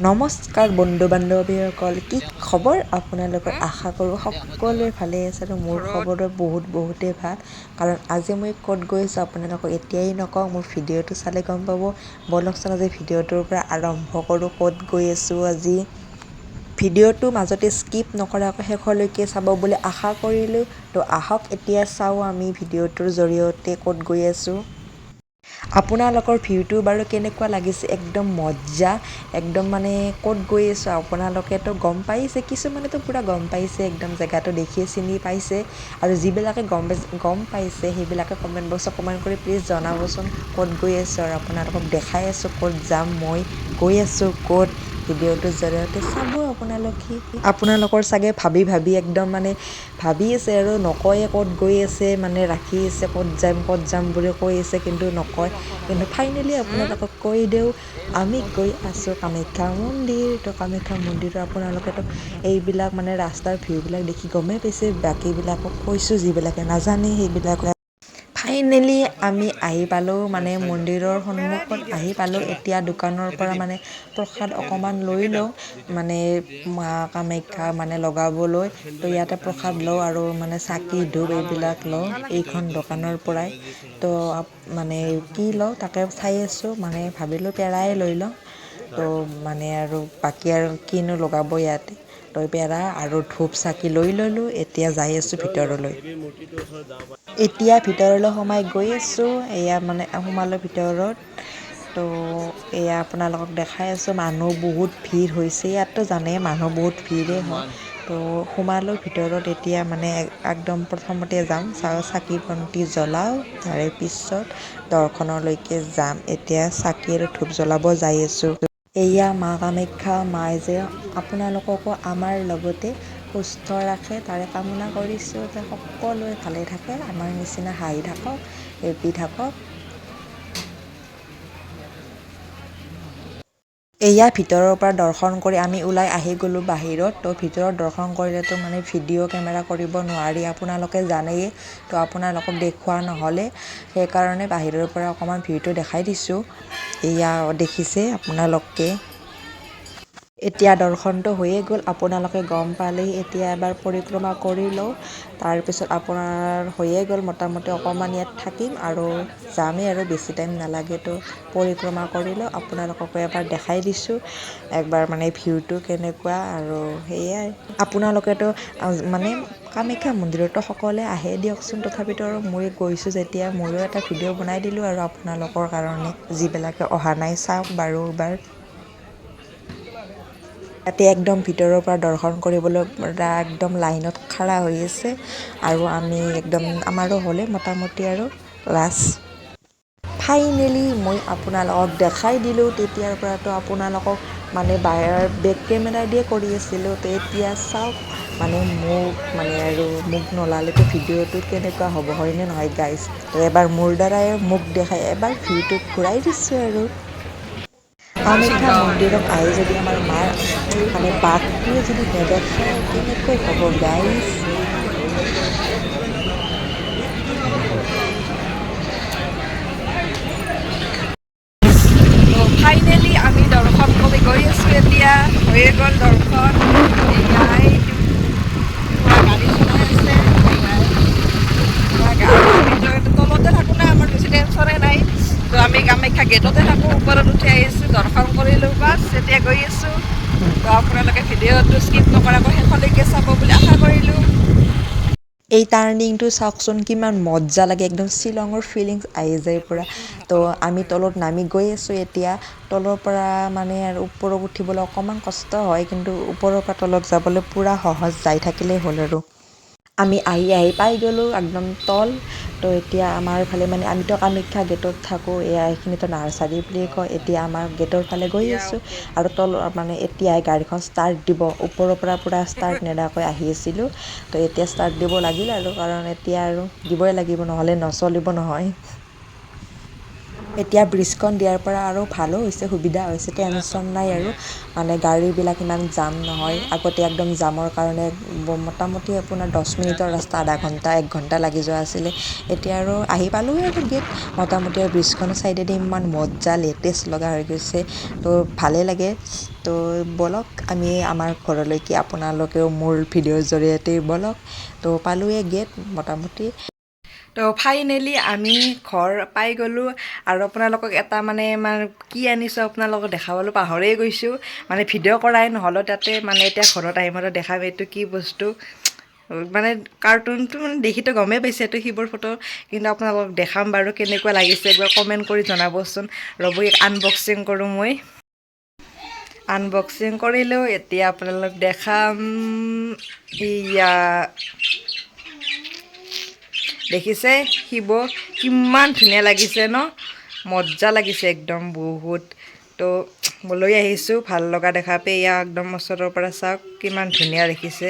নমস্কাৰ বন্ধু বান্ধৱীসকল, কি খবৰ আপোনালোকৰ? আশা কৰোঁ সকলোৱে ভালে আছে আৰু মোৰ খবৰো বহুতেই ভাল। কাৰণ আজি মই ক'ত গৈ আছোঁ আপোনালোকক এতিয়াই নকওঁ, মোৰ ভিডিঅ'টো চালে গম পাব। ব'লকচোন আজি ভিডিঅ'টোৰ পৰা আৰম্ভ কৰোঁ। ক'ত গৈ আছোঁ আজি ভিডিঅ'টো মাজতে স্কিপ নকৰাকৈ শেষলৈকে চাব বুলি আশা কৰিলোঁ। তো আহক এতিয়া চাওঁ আমি ভিডিঅ'টোৰ জৰিয়তে ক'ত গৈ আছোঁ। আপোনালোকৰ ভিউটো বাৰু কেনেকুৱা লাগিছে? একদম মজ্জা, একদম মানে ক'ত গৈ আছোঁ আপোনালোকেতো গম পাইছে, কিছুমানেতো পূৰা গম পাইছে, একদম জেগাটো দেখিয়ে চিনি পাইছে। আৰু যিবিলাকে গম পাইছে সেইবিলাকে কমেণ্ট বক্সত কমেণ্ট কৰি প্লিজ জনাবচোন ক'ত গৈ আছোঁ। আৰু আপোনালোকক দেখাই আছোঁ ক'ত যাম, মই গৈ আছোঁ ক'ত। ভিডিঅ'টোৰ জৰিয়তে চাব আপোনালোকৰ চাগে ভাবি একদম মানে ভাবি আছে আৰু নকয়ে ক'ত গৈ আছে, মানে ৰাখি আছে ক'ত যাম বুলি কৈ আছে কিন্তু নকয়। কিন্তু ফাইনেলি আপোনালোকক কৈ দিওঁ, আমি গৈ আছোঁ কামাখ্যা মন্দিৰ। তো কামাখ্যা মন্দিৰৰ আপোনালোকেতো এইবিলাক মানে ৰাস্তাৰ ভিউবিলাক দেখি গমেই পাইছে। বাকীবিলাকক কৈছোঁ, যিবিলাকে নাজানে সেইবিলাকে। ফাইনেলি আমি আহি পালোঁ, মানে মন্দিৰৰ সন্মুখত আহি পালোঁ। এতিয়া দোকানৰ পৰা মানে প্ৰসাদ অকণমান লৈ লওঁ, মানে মা কামাখ্যা মানে লগাবলৈ। তো ইয়াতে প্ৰসাদ লওঁ আৰু মানে চাকি ধূপ এইবিলাক লওঁ এইখন দোকানৰ পৰাই। তো মানে কি লওঁ তাকে চাই আছোঁ, মানে ভাবিলোঁ পেৰাই লৈ লওঁ। তো মানে আৰু বাকী আৰু কিনো লগাব ইয়াতে। তো পেৰা আৰু ধূপ চাকি লৈ ল'লোঁ। এতিয়া যাই আছোঁ ভিতৰলৈ। এতিয়া ভিতৰলৈ সোমাই গৈ আছোঁ। এয়া মানে সোমালোঁ ভিতৰত। তো এয়া আপোনালোকক দেখাই আছোঁ, মানুহ বহুত ভিৰ হৈছে ইয়াততো জানেই মানুহ বহুত ভিৰেই হয়। তো সোমালোঁ ভিতৰত। এতিয়া মানে একদম প্ৰথমতে যাম, চাকি বন্তি জ্বলাওঁ, তাৰে পিছত দৰ্শনলৈকে যাম। এতিয়া চাকি আৰু ধূপ জ্বলাব যাই আছোঁ। এয়া মা কামাখ্যা মায়ে যে আপোনালোককো আমাৰ লগতে সুস্থ ৰাখে তাৰে কামনা কৰিছোঁ, যে সকলোৱে ভালে থাকে, আমাৰ নিচিনা হাঁহি থাকক, হেপী থাকক। এয়া ভিতৰৰ পৰা দৰ্শন কৰি আমি ওলাই আহি গ'লোঁ বাহিৰত। তো ভিতৰত দৰ্শন কৰিলেতো মানে ভিডিঅ' কেমেৰা কৰিব নোৱাৰি, আপোনালোকে জানেই। তো আপোনালোকক দেখুওৱা নহ'লে সেইকাৰণে বাহিৰৰ পৰা অকণমান ভিউটো দেখাই দিছোঁ। এয়া দেখিছে আপোনালোকে। এতিয়া দৰ্শনটো হৈয়ে গ'ল, আপোনালোকে গম পালেই। এতিয়া এবাৰ পৰিক্ৰমা কৰি লওঁ, তাৰপিছত আপোনাৰ হৈয়ে গ'ল। মোটামুটি অকণমান ইয়াত থাকিম আৰু যামেই আৰু বেছি টাইম নালাগে। তো পৰিক্ৰমা কৰি লওঁ, আপোনালোককো এবাৰ দেখাই দিছোঁ একবাৰ মানে ভিউটো কেনেকুৱা। আৰু সেয়াই, আপোনালোকেতো মানে কামাখ্যা মন্দিৰতো সকলোৱে আহে দিয়কচোন। তথাপিতো আৰু মই গৈছোঁ যেতিয়া ময়ো এটা ভিডিঅ' বনাই দিলোঁ আৰু আপোনালোকৰ কাৰণে। যিবিলাকে অহা নাই চাওক বাৰু এবাৰ। ইয়াতে একদম ভিতৰৰ পৰা দৰ্শন কৰিবলৈ একদম লাইনত খাৰা হৈ আছে। আৰু আমি একদম আমাৰো হ'লে মোটামুটি আৰু লাষ্ট। ফাইনেলি মই আপোনালোকক দেখাই দিলোঁ। তেতিয়াৰ পৰাতো আপোনালোকক মানে বেক কেমেৰা দিয়ে কৰি আছিলোঁ। তো এতিয়া চাওক, মানে মোক নলালেতো ভিডিঅ'টো কেনেকুৱা হ'ব, হয়নে নহয় গাইজ? তো এবাৰ মোৰ দ্বাৰাই মোক দেখাই এবাৰ ভিউটো ঘূৰাই দিছোঁ আৰু। কামাখ্যা মন্দিৰত আহি যদি আমাৰ মাৰ মানে বাঘটোৱে যদি নেদেখায় কেনেকৈ হ'ব গাইজ? তো ফাইনেলি আমি দৰ্শন কৰি গৈ আছোঁ। এতিয়া হৈয়ে গ'ল দৰ্শন। গাড়ী চলাই আছে, তলতে থাকোঁ না, আমাৰ বেছি টেনশ্যনে নাই। তো আমি কামাখ্যা গেটতে থাকোঁ, ওপৰত উঠি আহিছোঁ, দৰ্শন কৰিলোঁ, বাছ এতিয়া গৈ আছোঁ। তো আপোনালোকে ভিডিঅ'টো স্কিপ নকৰাকৈ শেষলৈকে চাব বুলি আশা কৰিলোঁ। এই টাৰ্ণিংটো চাওকচোন, কিমান মজ্জা লাগে, একদম শ্বিলঙৰ ফিলিংছ আহি যায় পূৰা। তো আমি তলত নামি গৈ আছোঁ এতিয়া। তলৰ পৰা মানে আৰু ওপৰত উঠিবলৈ অকণমান কষ্ট হয়, কিন্তু ওপৰৰ পৰা তলত যাবলৈ পূৰা সহজ, যাই থাকিলেই হ'ল আৰু। আমি আহি পাই গ'লোঁ একদম তল। তো এতিয়া আমাৰ ফালে মানে আমিতো কামাখ্যা গেটত থাকোঁ, এইখিনিতো নাৰ্চাৰী বুলি কয়। এতিয়া আমাৰ গেটৰ ফালে গৈ আছোঁ আৰু মানে এতিয়াই গাড়ীখন ষ্টাৰ্ট দিব। ওপৰৰ পৰা পূৰা ষ্টাৰ্ট নেদাকৈ আহি আছিলোঁ। তো এতিয়া ষ্টাৰ্ট দিব লাগিল আৰু, কাৰণ এতিয়া আৰু দিবই লাগিব, নহ'লে নচলিব নহয়। এতিয়া ব্ৰিজখন দিয়াৰ পৰা আৰু ভালো হৈছে, সুবিধা হৈছে, টেনশ্যন নাই আৰু মানে গাড়ীবিলাক ইমান জাম নহয়। আগতে একদম জামৰ কাৰণে মোটামুটি আপোনাৰ 10 মিনিটৰ ৰাস্তা আধা ঘণ্টা 1 ঘণ্টা লাগি যোৱা আছিলে। এতিয়া আৰু আহি পালোঁৱে আৰু গেট মোটামুটি। আৰু ব্ৰিজখনৰ ছাইডেদি ইমান মজা লেটেষ্ট লগা হৈ গৈছে, তো ভালেই লাগে। তো ব'লক আমি আমাৰ ঘৰলৈকে আপোনালোকেও মোৰ ভিডিঅ'ৰ জৰিয়তে ব'লক। তো পালোঁৱে গেট মোটামুটি। তো ফাইনেলি আমি ঘৰ পাই গ'লোঁ। আৰু আপোনালোকক এটা মানে কি আনিছোঁ আপোনালোকক দেখাবলৈ পাহৰিয়ে গৈছোঁ, মানে ভিডিঅ' কৰাই নহ'লেও তাতে মানে এতিয়া ঘৰত আহিম আৰু দেখাম এইটো কি বস্তু। মানে কাৰ্টুনটো মানে দেখিতো গমেই পাইছে এইটো শিৱৰ ফটো, কিন্তু আপোনালোকক দেখাম বাৰু কেনেকুৱা লাগিছে একবাৰ কমেণ্ট কৰি জনাবচোন। ৰ'ব আনবক্সিং কৰোঁ মই। আনবক্সিং কৰিলোঁ, এতিয়া আপোনালোক দেখাম। ইয়া দেখিছে শিৱ কিমান ধুনীয়া লাগিছে ন, মজা লাগিছে একদম বহুত। তো লৈ আহিছোঁ ভাল লগা দেখা পাই, ইয়াক একদম ওচৰৰ পৰা চাওক কিমান ধুনীয়া দেখিছে,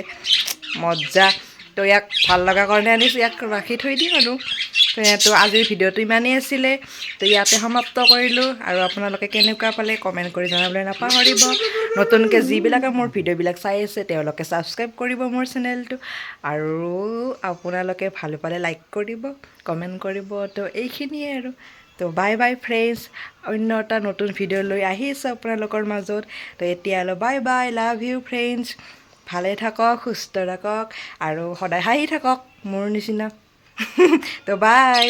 মজা। তো ইয়াক ভাল লগা কাৰণে আনিছোঁ, ইয়াক ৰাখি থৈ দিম আৰু। তো আজিৰ ভিডিঅ'টো ইমানেই আছিলে, তো ইয়াতে সমাপ্ত কৰিলোঁ। আৰু আপোনালোকে কেনেকুৱা পালে কমেণ্ট কৰি জনাবলৈ নাপাহৰিব। নতুনকৈ যিবিলাকে মোৰ ভিডিঅ'বিলাক চাই আছে তেওঁলোকে ছাবস্ক্ৰাইব কৰিব মোৰ চেনেলটো। আৰু আপোনালোকে ভাল পালে লাইক কৰিব, কমেণ্ট কৰিব। তো এইখিনিয়ে আৰু। তো বাই বাই ফ্ৰেণ্ডছ, অন্য এটা নতুন ভিডিঅ' লৈ আহিছোঁ আপোনালোকৰ মাজত। তো এতিয়ালৈ bye bye, love you friends. ভালে থাকক, সুস্থ থাকক আৰু সদায় হাঁহি থাকক মোৰ নিচিনা। তো বাই।